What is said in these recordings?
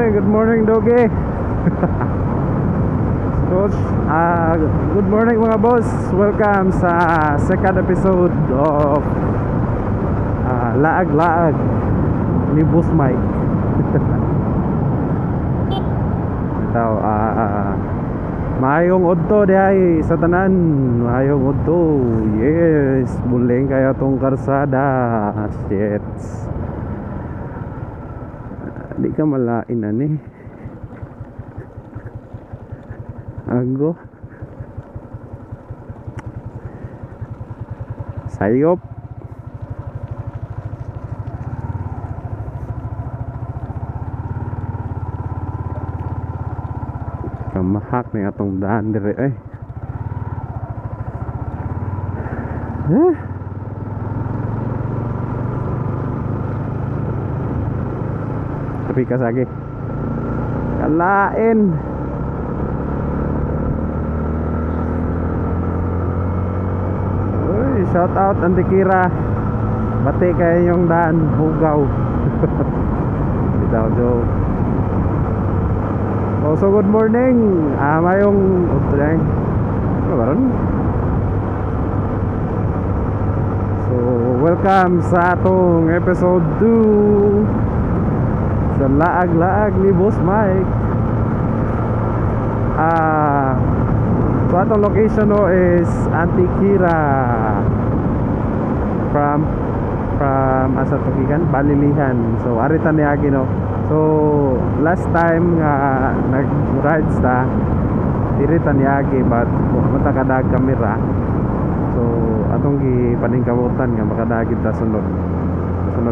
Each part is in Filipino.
Good morning, Doge. Coach, good morning mga boss. Welcome sa second episode of Laag-Laag ni Boss Mike. Ito, maayong udto diay sa tanan. Maayong udto. Yes, buling kayo tong karsada. Shit. Di ka malain ani. Ago sayop kamahak na atong daan dire tapi kasagi kalain. Shout out Antikira. Bati kayo yung daan Hugaw. Bitaw joke. So good morning. Mayong utoy. Ano ba ron? So welcome sa atong episode 2 sa Laag-Laag ni Boss Mike. So atong location no is Antikira. From asa tugikan Balilihan. So arita niagi no. So last time nga nag-rides ta diri ta niagi but mata kadag kamera. So atong gipaningkamutan nga makadagid ta sunod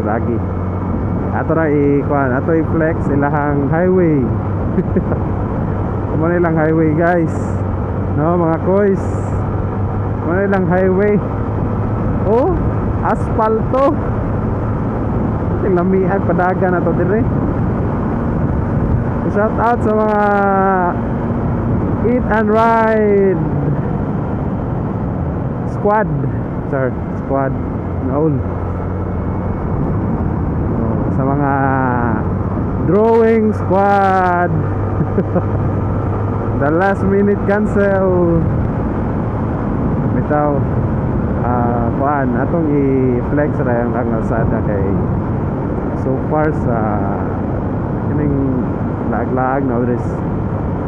agi. Ato ra i-kuan, ato i-flex ilahang highway. Kumo nilang highway guys. No mga koys. Kumo nilang highway. Oh, aspalto. Yung lamian padagan na to dire. Shout out sa mga Eat and Ride Squad. Sir, squad naul. Sa mga Drawing Squad. The last minute cancel. Bitaw kuan atong i-flex ra ang kalsada kay so far sa kining laag-laag na oras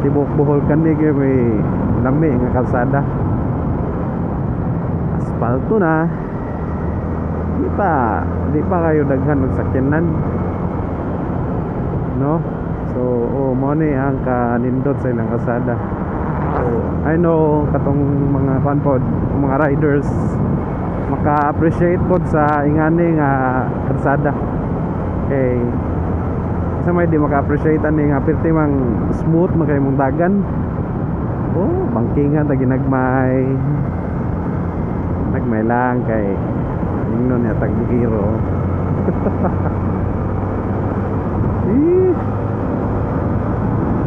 tibok Bohol kani kay may lami nga kalsada, aspalto na. Di pa kayo daghan og sakyanan no. So mo ni ang kanindot sa ilang kalsada. So I know katong mga fanpod, mga riders maka-appreciate pod sa ingani nga kalsada. Okay. Sa may di maka-appreciate ani nga pirti mang smooth makay mong dagan. Oh, bangkingan ta ginagmay. Nagmay lang kay ingnon ya tag-giro.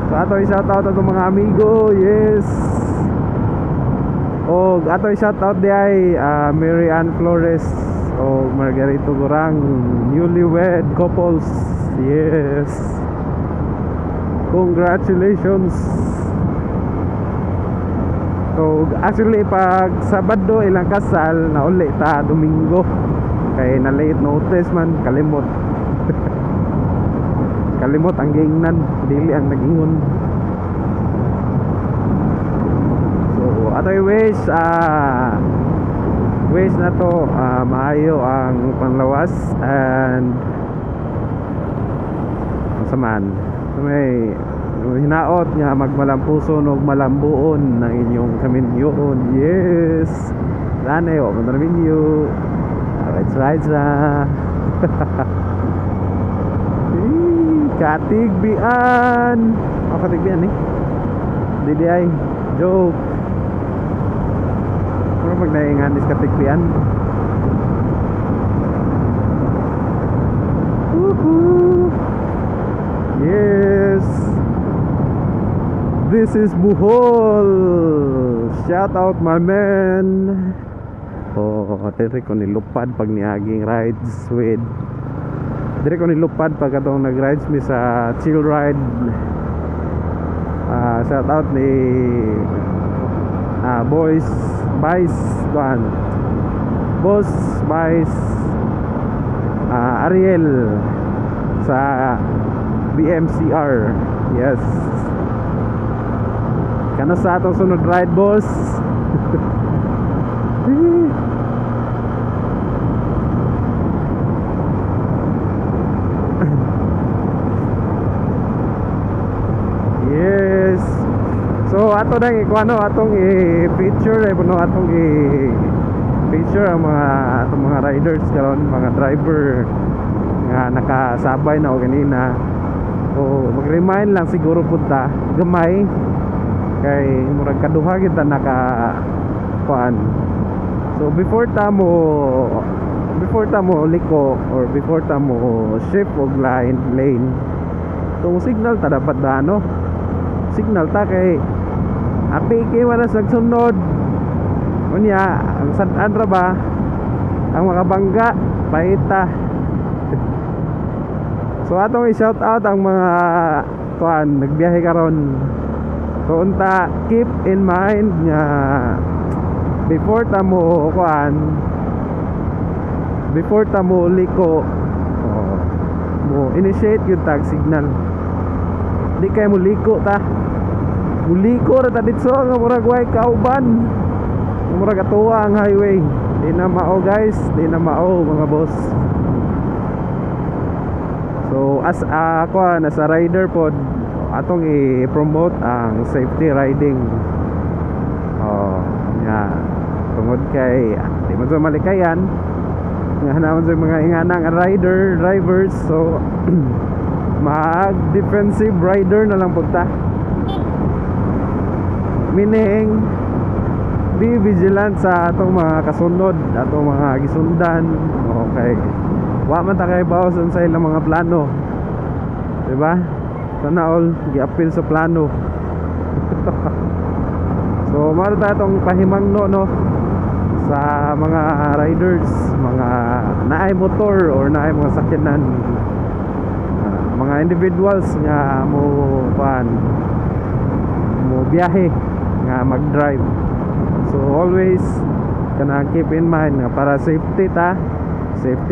So ato i-shoutout ang mga amigo. Yes. O ato i-shoutout di ay Mary Ann Flores o Margarito Gorang, newlywed couples. Yes. Congratulations. So actually pag Sabado ilang kasal na uli ta Domingo kay na late notice man kalimot. Kalimot ang gingnan, dili ang nagingon. So atoy wish na to maayo ang panglawas and masaman. So may hinaot nga magmalampuson og malambuon ng inyong kaminyoon. Yes. Sana yo manarminyo. Rides ra. Katigbian. Katigbian eh. Didi ay joke. Pero pag naingan is katigbian. Woohoo. Yes. This is Bohol. Shout out my man. Oh, tiri ko nilupad pag niaging rides with dire ko nilupad pag atong nag-rides mi sa chill ride. Shout out ni boys Vice Kuan, Boss Vice Ariel sa BMCR. Yes, kano sa atong sunod ride, boss? Yes. So ato nang ikuano atong i-feature puno atong i-feature ang atong mga riders karon, mga driver nga nakasabay na o ganina. So mag-remind lang siguro punta gamay kay murag kaduha kita naka kuan. So before ta mo liko or before ta mo shift og lane, tong signal ta dapat da signal ta kay api kay wala sagsunod unya ang sad-an ra ba ang makabangga paita. So atong i-shout out ang mga kuan nagbiyahe karon. So unta keep in mind nga before ta mo liko mo initiate yung tag signal. Di kay mo liko ta. Muliko ra ta ditso nga murag way kauban. Murag atuwa ang highway. Di na mao guys, di na mao mga boss. So as a rider pod atong i-promote ang safety riding. Nga tungod kay di man so malikayan nga naman sa mga inganang drivers. So mag defensive rider na lang punta, meaning be vigilant sa atong mga kasunod, atong mga gisundan. Okay, wa man ta kay bawas sa ilang mga plano, diba? Sana all gi-appeal sa plano. So maro ta itong pahimangno no sa mga riders, mga naay motor or naay mga sakyanan, mga individuals nga mo biyahe nga mag-drive. So always kana keep in mind nga para safety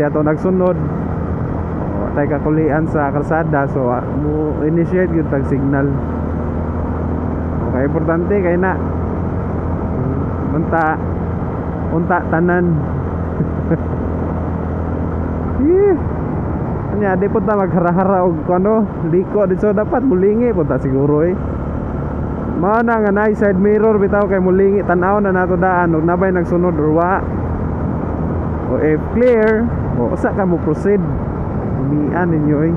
ato nagsunod, tay kakulian sa kalsada. So mo initiate yung tag signal. Okay, importante kay na unta tanan. Nya di po ta maghara-hara og kuno liko dito, dapat mulingi po ta siguro mao na nga na side mirror bitaw kay mulingi tan-aw na nato daan ug nabay nagsunod or wa, o if clear o usa ka mo proceed umian ninyo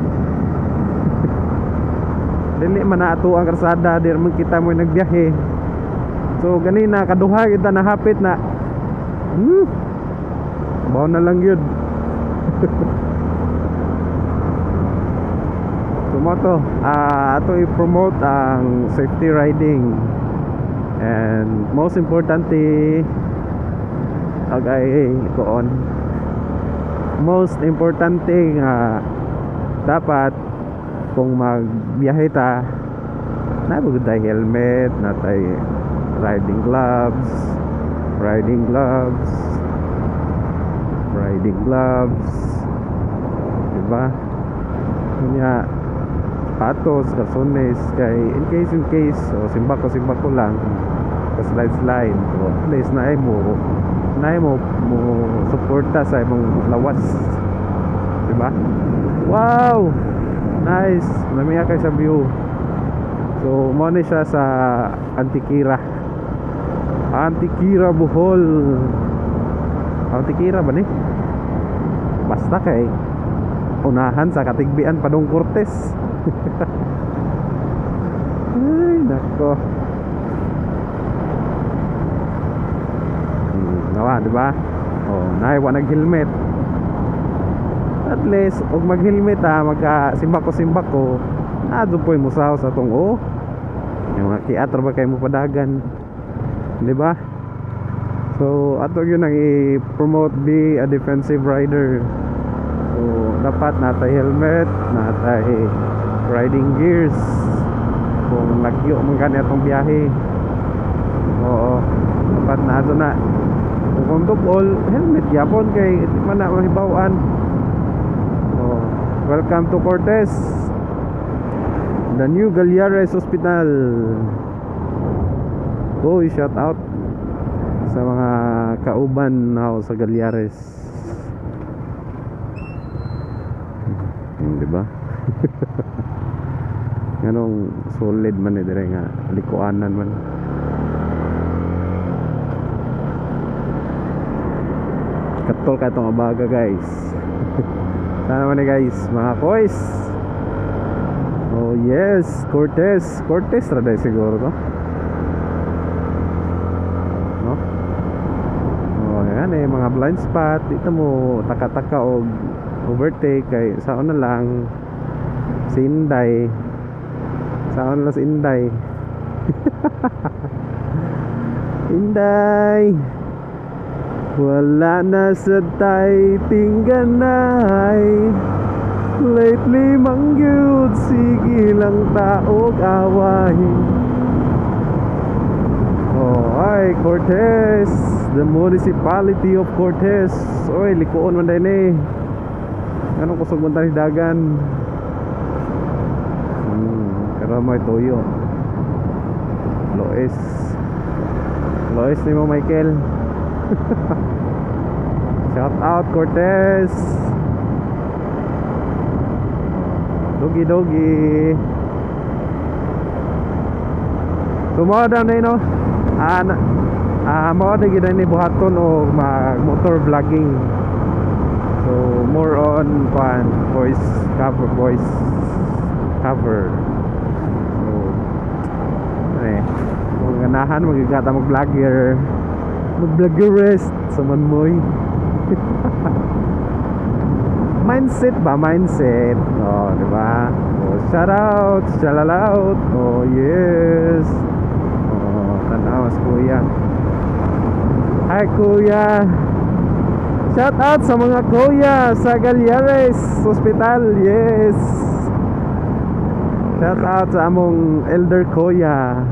dili man na ato ang karsada di man kita mo nagbiyahe. So ganina kaduha kita nahapit na bawo na lang yun. Tumoto ato i-promote ang safety riding, and most importantly most importante nga dapat kung magbiyahe ta nabugod tayo helmet, natay riding gloves, diba? Kanya patos, kalsones kay in case simbako lang slide so at least na mo suporta sa imong lawas, diba? Wow, nice, namiya kay sa view. So mo ni siya sa Antikira Bohol. Antikira ba ni? Basta kay unahan sa Katigbian Padong Cortes. Ay nako, nawa diba? Naiwa nag-helmet. At least og mag-helmet magka simbako nado po'y musaw sa tong yung mga kiatra ba kayo mo padagan, diba? So ato yun ang i-promote, be a defensive rider. So dapat natay helmet, natay riding gears kung lagyo man kani atong biyahe. Oo, dapat na ato na. Kung tugol, helmet yapon kay di man na mahibawan. Oh, welcome to Cortez, the new Galiares Hospital. Oh, shout out sa mga kauban na sa Galiares. Di ba? Ganong solid man eh dire nga likuanan man. Katol ka itong abaga guys. Sana man eh guys, mga kois. Oh yes, Cortez raday siguro to, no? Oh yan eh, mga blind spot dito mo taka-taka o overtake kay saon na lang si Inday. Saon lang si Inday. Inday, wala na sa tay tingganay. Lately mangyud sige lang taog awahin. Oh, ay Cortez, the municipality of Cortez. Oy, likuon man din eh. Anong kusog man tani dagan? Pero may toyo. Lois ni mo Michael. Shout out Cortez. Dogi. Tumoda na no. Mo gid ni buhaton o mag motor vlogging. So more on voice cover. So kung ganahan magigata mag vloggerist sa manmoy. Mindset. Oh, di ba? Oh, shout out, shalalaut. Oh, yes. Oh, tanawas kuya. Hi kuya. Shout out sa mga kuya sa Galiares Hospital. Yes. Shout out sa among elder kuya.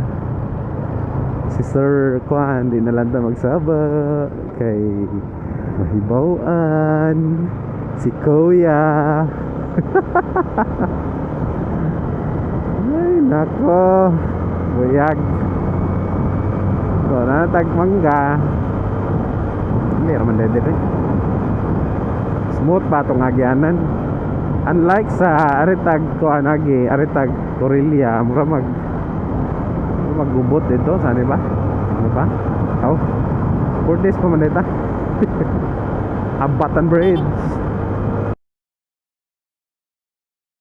Si Sir Kwan, di na lang ta magsaba kay mahibawan si kuya. Ay nako, buyag. So natag mangga. Hindi raman dede eh. Smooth pa itong agyanan. Unlike sa aritag Corelia, mura maggubot dito, saan ba? Ano ba? Cortez pa man dito. Habatan Bridge.